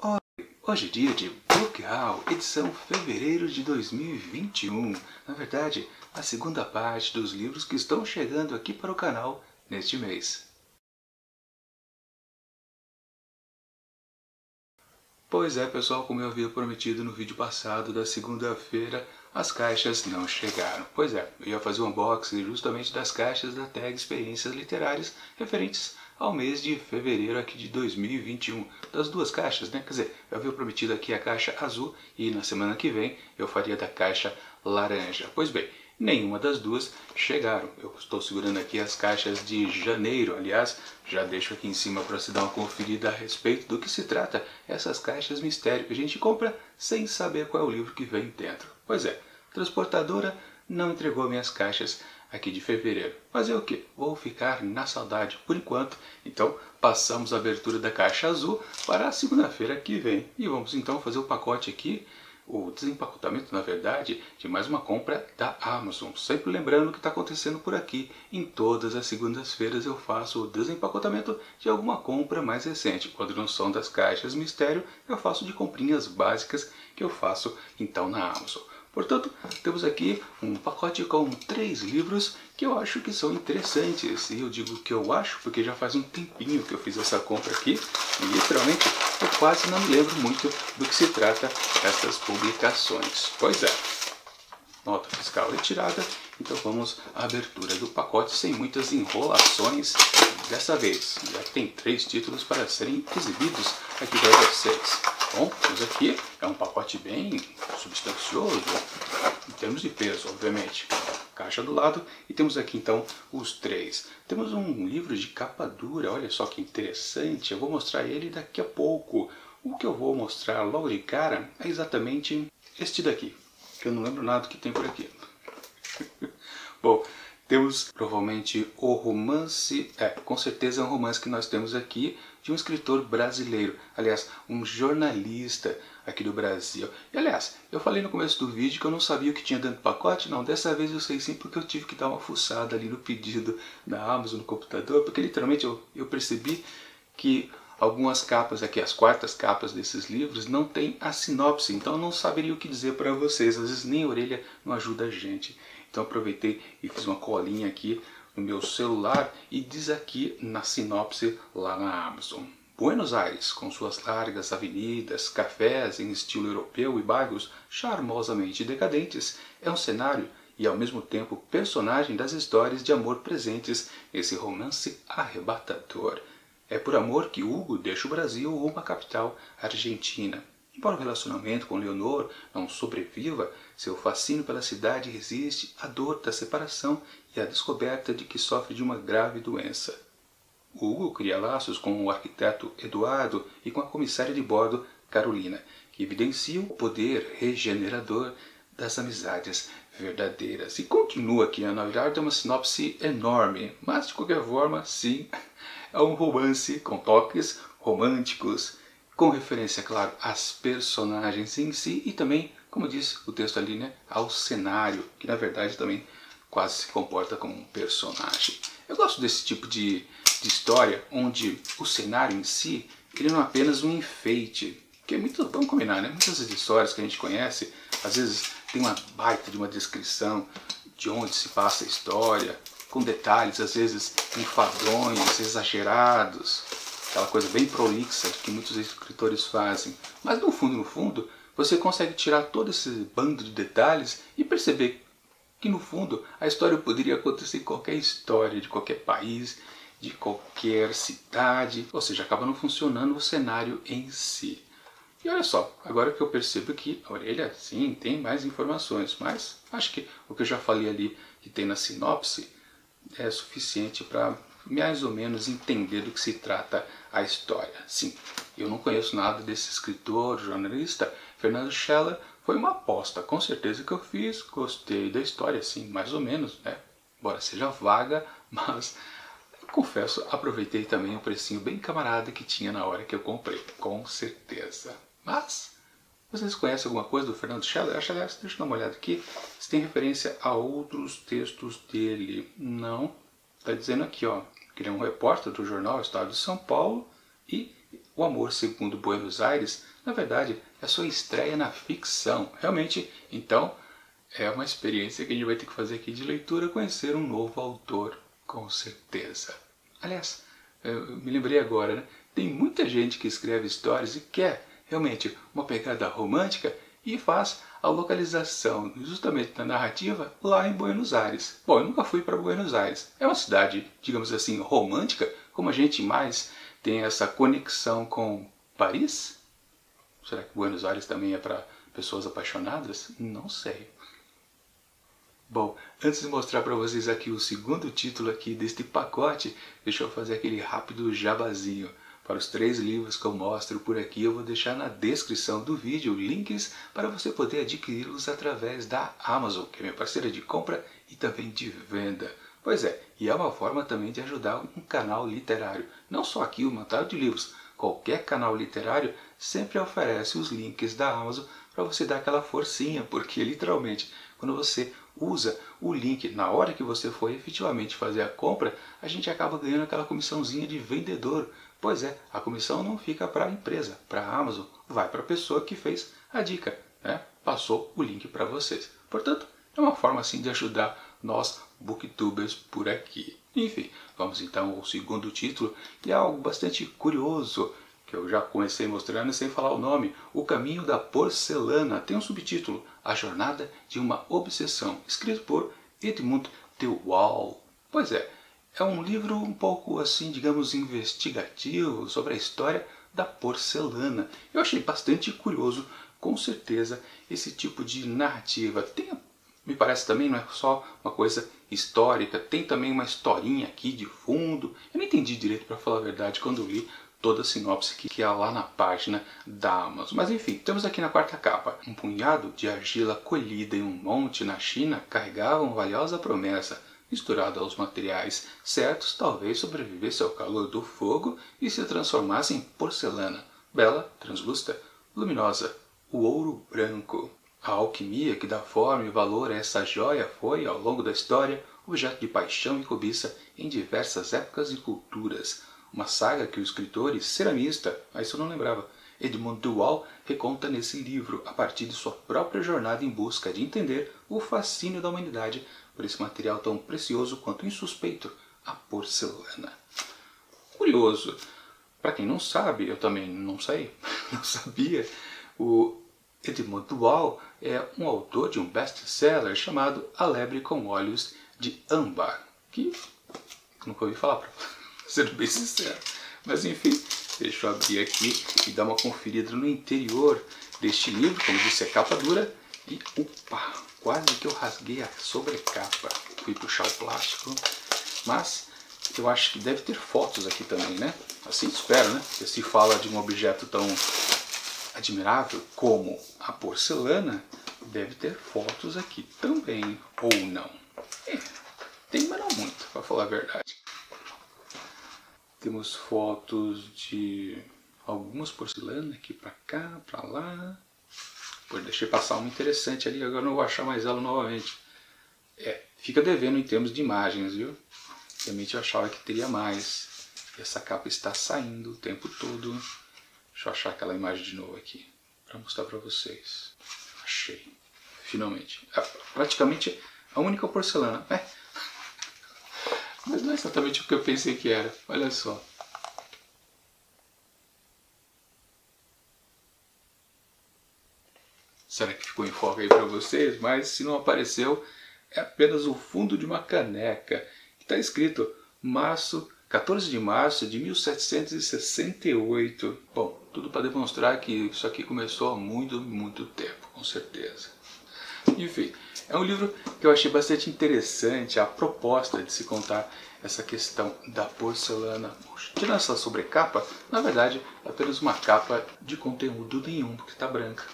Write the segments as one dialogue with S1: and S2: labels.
S1: Oi, hoje é dia de Book Haul, edição fevereiro de 2021. Na verdade, a segunda parte dos livros que estão chegando aqui para o canal neste mês. Pois é, pessoal, como eu havia prometido no vídeo passado da segunda-feira, as caixas não chegaram. Pois é, eu ia fazer um unboxing justamente das caixas da tag Experiências Literárias referentes ao mês de fevereiro aqui de 2021. Das duas caixas, né? Quer dizer, eu havia prometido aqui a caixa azul e na semana que vem eu faria da caixa laranja. Pois bem, nenhuma das duas chegaram. Eu estou segurando aqui as caixas de janeiro, aliás, já deixo aqui em cima para você dar uma conferida a respeito do que se trata essas caixas mistério que a gente compra sem saber qual é o livro que vem dentro. Pois é, a transportadora não entregou minhas caixas aqui de fevereiro. Fazer o que? Vou ficar na saudade por enquanto. Então passamos a abertura da caixa azul para a segunda-feira que vem. E vamos então fazer o pacote aqui, o desempacotamento, na verdade, de mais uma compra da Amazon. Sempre lembrando o que está acontecendo por aqui. Em todas as segundas-feiras eu faço o desempacotamento de alguma compra mais recente. Quando não são das caixas mistério, eu faço de comprinhas básicas que eu faço então na Amazon. Portanto, temos aqui um pacote com 3 livros que eu acho que são interessantes. E eu digo que eu acho porque já faz um tempinho que eu fiz essa compra aqui. E literalmente eu quase não me lembro muito do que se trata essas publicações. Pois é, nota fiscal retirada. Então vamos à abertura do pacote sem muitas enrolações. Dessa vez já tem 3 títulos para serem exibidos aqui para vocês. Bom, temos aqui, é um pacote bem substancioso, em termos de peso, obviamente. Caixa do lado, e temos aqui então os 3. Temos um livro de capa dura, olha só que interessante, eu vou mostrar ele daqui a pouco. O que eu vou mostrar logo de cara é exatamente este daqui, que eu não lembro nada do que tem por aqui. Bom, temos provavelmente o romance, com certeza é um romance que nós temos aqui, de um escritor brasileiro, aliás, um jornalista aqui do Brasil. E aliás, eu falei no começo do vídeo que eu não sabia o que tinha dentro do pacote. Não, dessa vez eu sei sim, porque eu tive que dar uma fuçada ali no pedido da Amazon no computador, porque literalmente eu percebi que algumas capas aqui, as quartas capas desses livros, não tem a sinopse, então eu não saberia o que dizer para vocês, às vezes nem a orelha não ajuda a gente. Então aproveitei e fiz uma colinha aqui no meu celular e diz aqui na sinopse lá na Amazon. Buenos Aires, com suas largas avenidas, cafés em estilo europeu e bairros charmosamente decadentes, é um cenário e ao mesmo tempo personagem das histórias de amor presentes nesse romance arrebatador. É por amor que Hugo deixa o Brasil rumo à capital argentina. Embora o relacionamento com Leonor não sobreviva, seu fascínio pela cidade resiste à dor da separação e à descoberta de que sofre de uma grave doença. Hugo cria laços com o arquiteto Eduardo e com a comissária de bordo, Carolina, que evidenciam o poder regenerador das amizades verdadeiras. E continua aqui, na verdade é uma sinopse enorme, mas de qualquer forma, sim, é um romance com toques românticos, com referência, claro, às personagens em si e também, como diz o texto ali, né, ao cenário, que na verdade também quase se comporta como um personagem. Eu gosto desse tipo de história onde o cenário em si ele não é apenas um enfeite, que é muito, vamos combinar, né? Muitas das histórias que a gente conhece, às vezes tem uma baita de uma descrição de onde se passa a história, com detalhes às vezes enfadonhos, exagerados, aquela coisa bem prolixa que muitos escritores fazem. Mas no fundo, você consegue tirar todo esse bando de detalhes e perceber que no fundo a história poderia acontecer em qualquer história, de qualquer país, de qualquer cidade, ou seja, acaba não funcionando o cenário em si. E olha só, agora que eu percebo que a orelha, sim, tem mais informações, mas acho que o que eu já falei ali, que tem na sinopse, é suficiente para mais ou menos entender do que se trata a história. Sim, eu não conheço nada desse escritor, jornalista. Fernando Scheller foi uma aposta, com certeza que eu fiz, gostei da história, sim, mais ou menos, né? Embora seja vaga, mas confesso, aproveitei também o precinho bem camarada que tinha na hora que eu comprei, com certeza. Mas, vocês conhecem alguma coisa do Fernando Scheller? Aliás, deixa eu dar uma olhada aqui, se tem referência a outros textos dele. Não, está dizendo aqui, ó, que ele é um repórter do jornal Estado de São Paulo e O Amor Segundo Buenos Aires Na verdade, é a sua estreia na ficção. Realmente, então, é uma experiência que a gente vai ter que fazer aqui de leitura, conhecer um novo autor, com certeza. Aliás, eu me lembrei agora, né? Tem muita gente que escreve histórias e quer realmente uma pegada romântica e faz a localização justamente da narrativa lá em Buenos Aires. Bom, eu nunca fui para Buenos Aires. É uma cidade, digamos assim, romântica, como a gente mais tem essa conexão com Paris? Será que Buenos Aires também é para pessoas apaixonadas? Não sei. Bom, antes de mostrar para vocês aqui o segundo título aqui deste pacote, deixa eu fazer aquele rápido jabazinho. Para os 3 livros que eu mostro por aqui, eu vou deixar na descrição do vídeo links para você poder adquiri-los através da Amazon, que é minha parceira de compra e também de venda. Pois é, e é uma forma também de ajudar um canal literário. Não só aqui o Mantal de Livros, qualquer canal literário sempre oferece os links da Amazon para você dar aquela forcinha, porque literalmente, quando você usa o link na hora que você for efetivamente fazer a compra, a gente acaba ganhando aquela comissãozinha de vendedor. Pois é, a comissão não fica para a empresa, para a Amazon, vai para a pessoa que fez a dica, né? Passou o link para vocês. Portanto, é uma forma assim de ajudar nós booktubers por aqui. Enfim, vamos então ao segundo título, que é algo bastante curioso, que eu já comecei mostrando sem falar o nome. O Caminho da Porcelana tem um subtítulo, A Jornada de uma Obsessão, escrito por Edmund de Waal. Pois é um livro um pouco assim, digamos, investigativo sobre a história da porcelana. Eu achei bastante curioso, com certeza, esse tipo de narrativa. Me parece também, não é só uma coisa histórica, tem também uma historinha aqui de fundo. Eu não entendi direito, para falar a verdade, quando eu li toda a sinopse que há lá na página da Amazon. Mas enfim, temos aqui na quarta capa. Um punhado de argila colhida em um monte na China carregava uma valiosa promessa. Misturado aos materiais certos, talvez sobrevivesse ao calor do fogo e se transformasse em porcelana. Bela, translúcida, luminosa, o ouro branco. A alquimia que dá forma e valor a essa joia foi, ao longo da história, objeto de paixão e cobiça em diversas épocas e culturas. Uma saga que o escritor e ceramista, isso eu não lembrava, Edmund de Waal reconta nesse livro, a partir de sua própria jornada em busca de entender o fascínio da humanidade por esse material tão precioso quanto insuspeito, a porcelana. Curioso, para quem não sabe, eu também não sei, não sabia, o Edmund de Waal é um autor de um best-seller chamado A Lebre com Olhos de Âmbar, que nunca ouvi falar, para ser bem sincero. Mas enfim, deixa eu abrir aqui e dar uma conferida no interior deste livro. Como disse, é capa dura e, opa, quase que eu rasguei a sobrecapa. Fui puxar o plástico, mas eu acho que deve ter fotos aqui também, né? Assim espero, né? Porque se fala de um objeto tão admirável como a porcelana, deve ter fotos aqui também, ou não. Tem, mas não muito, para falar a verdade. Temos fotos de algumas porcelanas aqui para cá, para lá. Pô, deixei passar uma interessante ali, agora não vou achar mais ela novamente. Fica devendo em termos de imagens, viu? Realmente eu achava que teria mais. Essa capa está saindo o tempo todo. Deixa eu achar aquela imagem de novo aqui, para mostrar para vocês. Achei, finalmente. Praticamente a única porcelana. Mas não é exatamente o que eu pensei que era. Olha só. Será que ficou em foco aí para vocês? Mas se não apareceu, é apenas o fundo de uma caneca. Está escrito março, 14 de março de 1768. Bom, tudo para demonstrar que isso aqui começou há muito, muito tempo, com certeza. Enfim, é um livro que eu achei bastante interessante, a proposta de se contar essa questão da porcelana. Tirando essa sobrecapa, na verdade é apenas uma capa de conteúdo nenhum, porque está branca.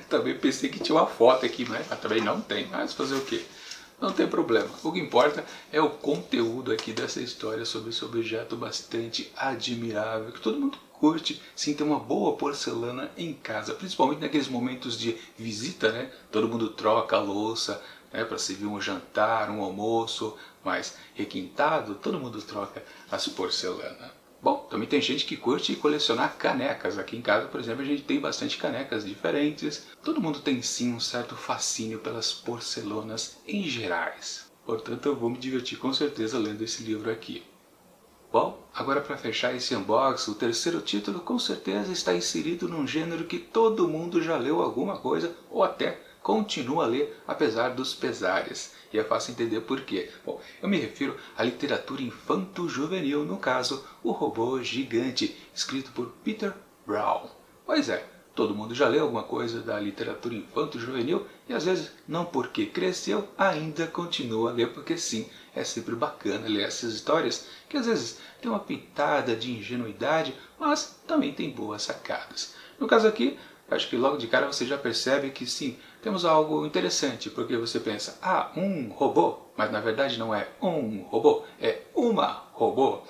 S1: Também pensei que tinha uma foto aqui, mas também não tem. Mas fazer o quê? Não tem problema. O que importa é o conteúdo aqui dessa história sobre esse objeto bastante admirável, que todo mundo curte, sim, ter uma boa porcelana em casa, principalmente naqueles momentos de visita, né? Todo mundo troca a louça, né, para servir um jantar, um almoço mais requintado, todo mundo troca as porcelanas. Bom, também tem gente que curte colecionar canecas. Aqui em casa, por exemplo, a gente tem bastante canecas diferentes. Todo mundo tem sim um certo fascínio pelas porcelanas em gerais. Portanto, eu vou me divertir com certeza lendo esse livro aqui. Bom, agora para fechar esse unboxing, o terceiro título com certeza está inserido num gênero que todo mundo já leu alguma coisa ou até continua a ler apesar dos pesares. E é fácil entender por quê. Bom, eu me refiro à literatura infanto-juvenil, no caso, O Robô Gigante, escrito por Peter Brown. Pois é, todo mundo já leu alguma coisa da literatura infanto-juvenil e às vezes não porque cresceu, ainda continua a ler porque sim, é sempre bacana ler essas histórias que às vezes tem uma pitada de ingenuidade, mas também tem boas sacadas. No caso aqui, acho que logo de cara você já percebe que sim, temos algo interessante, porque você pensa, ah, um robô, mas na verdade não é um robô, é uma robô.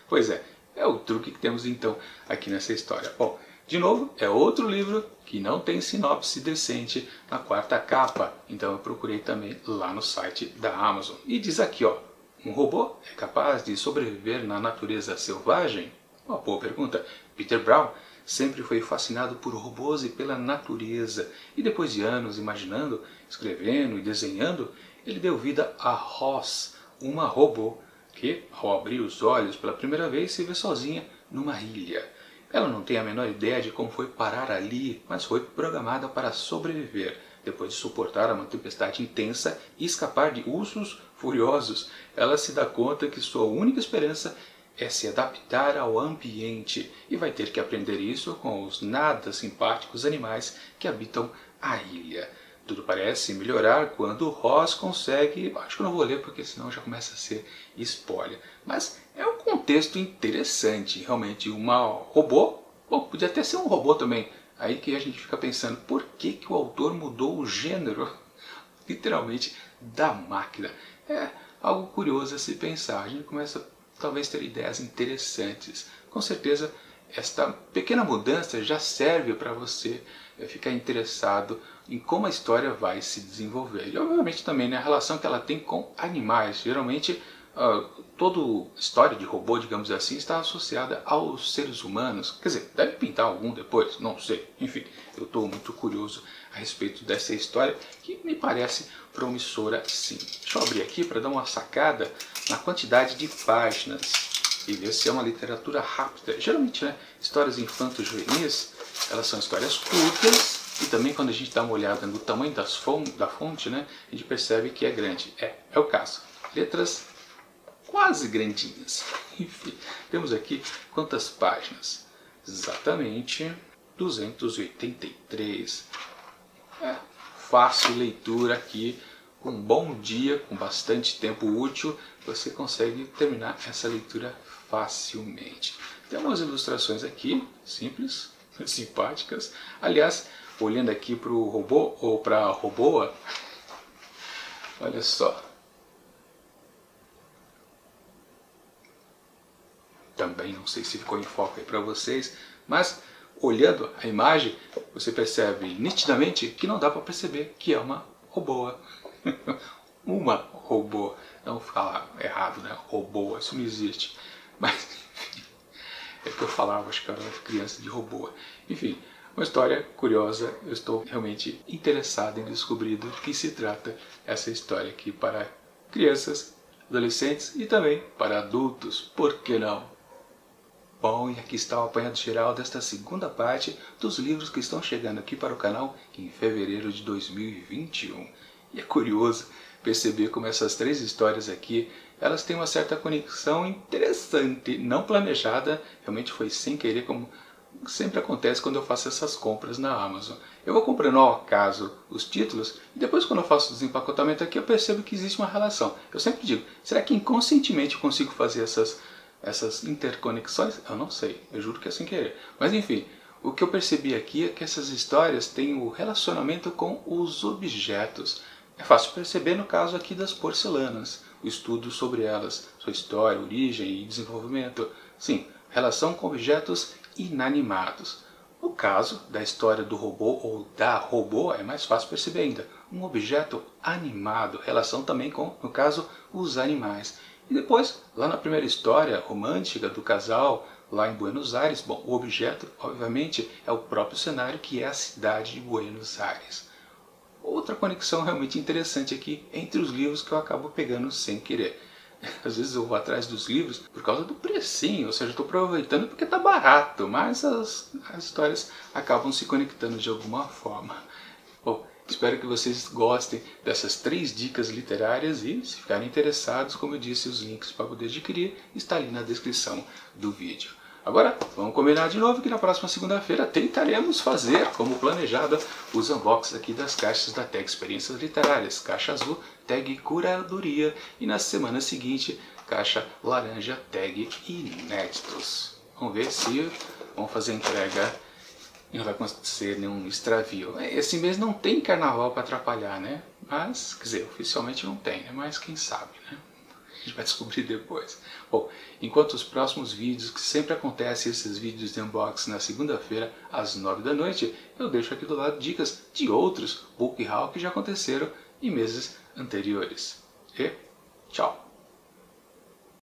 S1: Pois é o truque que temos então aqui nessa história. Bom, de novo, é outro livro que não tem sinopse decente na quarta capa, então eu procurei também lá no site da Amazon. E diz aqui, ó, um robô é capaz de sobreviver na natureza selvagem? Uma boa pergunta. Peter Brown sempre foi fascinado por robôs e pela natureza, e depois de anos imaginando, escrevendo e desenhando, ele deu vida a Roz, uma robô que, ao abrir os olhos pela primeira vez, se vê sozinha numa ilha. Ela não tem a menor ideia de como foi parar ali, mas foi programada para sobreviver. Depois de suportar uma tempestade intensa e escapar de ursos furiosos, ela se dá conta que sua única esperança é se adaptar ao ambiente e vai ter que aprender isso com os nada simpáticos animais que habitam a ilha. Tudo parece melhorar quando Roz consegue... Acho que eu não vou ler porque senão já começa a ser spoiler. Mas é um contexto interessante, realmente. Uma robô, bom, podia até ser um robô também. Aí que a gente fica pensando, por que o autor mudou o gênero, literalmente, da máquina? É algo curioso a se pensar. A gente começa talvez ter ideias interessantes. Com certeza, esta pequena mudança já serve para você ficar interessado em como a história vai se desenvolver. E obviamente também na relação que ela tem com animais. Geralmente, toda história de robô, digamos assim, está associada aos seres humanos. Quer dizer, deve pintar algum depois, não sei. Enfim, eu estou muito curioso a respeito dessa história que me parece promissora sim. Deixa eu abrir aqui para dar uma sacada na quantidade de páginas e ver se é uma literatura rápida. Geralmente, né, histórias infanto-juvenis, elas são histórias curtas e também quando a gente dá uma olhada no tamanho da fonte, né, a gente percebe que é grande. É o caso. Letras quase grandinhas. Enfim, temos aqui quantas páginas? Exatamente 283. Fácil leitura aqui, com um bom dia, com bastante tempo útil, você consegue terminar essa leitura facilmente. Tem algumas ilustrações aqui, simples, simpáticas. Aliás, olhando aqui para o robô, ou para a robôa, olha só. Também não sei se ficou em foco aí para vocês, mas olhando a imagem, você percebe nitidamente que não dá para perceber que é uma robôa. Uma robô. Não falar errado, né? Robôa, isso não existe. Mas, enfim, é que eu falava, acho que eu era criança de robôa. Enfim, uma história curiosa. Eu estou realmente interessado em descobrir do que se trata essa história aqui para crianças, adolescentes e também para adultos. Por que não? Bom, e aqui está o apanhado geral desta segunda parte dos livros que estão chegando aqui para o canal em fevereiro de 2021. E é curioso perceber como essas três histórias aqui, elas têm uma certa conexão interessante, não planejada, realmente foi sem querer, como sempre acontece quando eu faço essas compras na Amazon. Eu vou comprando ao acaso os títulos e depois quando eu faço o desempacotamento aqui eu percebo que existe uma relação. Eu sempre digo, será que inconscientemente eu consigo fazer essas interconexões? Eu não sei, eu juro que é sem querer. Mas enfim, o que eu percebi aqui é que essas histórias têm o relacionamento com os objetos. É fácil perceber no caso aqui das porcelanas, o estudo sobre elas, sua história, origem e desenvolvimento. Sim, relação com objetos inanimados. No caso da história do robô ou da robô é mais fácil perceber ainda. Um objeto animado, relação também com, no caso, os animais. E depois, lá na primeira história romântica do casal, lá em Buenos Aires. Bom, o objeto, obviamente, é o próprio cenário, que é a cidade de Buenos Aires. Outra conexão realmente interessante aqui entre os livros que eu acabo pegando sem querer. Às vezes eu vou atrás dos livros por causa do precinho, ou seja, estou aproveitando porque está barato, mas as histórias acabam se conectando de alguma forma. Bom, espero que vocês gostem dessas 3 dicas literárias e, se ficarem interessados, como eu disse, os links para poder adquirir estão ali na descrição do vídeo. Agora, vamos combinar de novo que na próxima segunda-feira tentaremos fazer, como planejado, os unboxings aqui das caixas da Tag Experiências Literárias. Caixa azul, tag curadoria, e na semana seguinte, caixa laranja, tag inéditos. Vamos ver se vamos fazer a entrega e não vai acontecer nenhum extravio. Esse mês não tem carnaval para atrapalhar, né? Mas, quer dizer, oficialmente não tem, né? Mas quem sabe, né? A gente vai descobrir depois. Bom, enquanto os próximos vídeos, que sempre acontecem esses vídeos de unboxing na segunda-feira, às 9 da noite, eu deixo aqui do lado dicas de outros book haul que já aconteceram em meses anteriores. E tchau!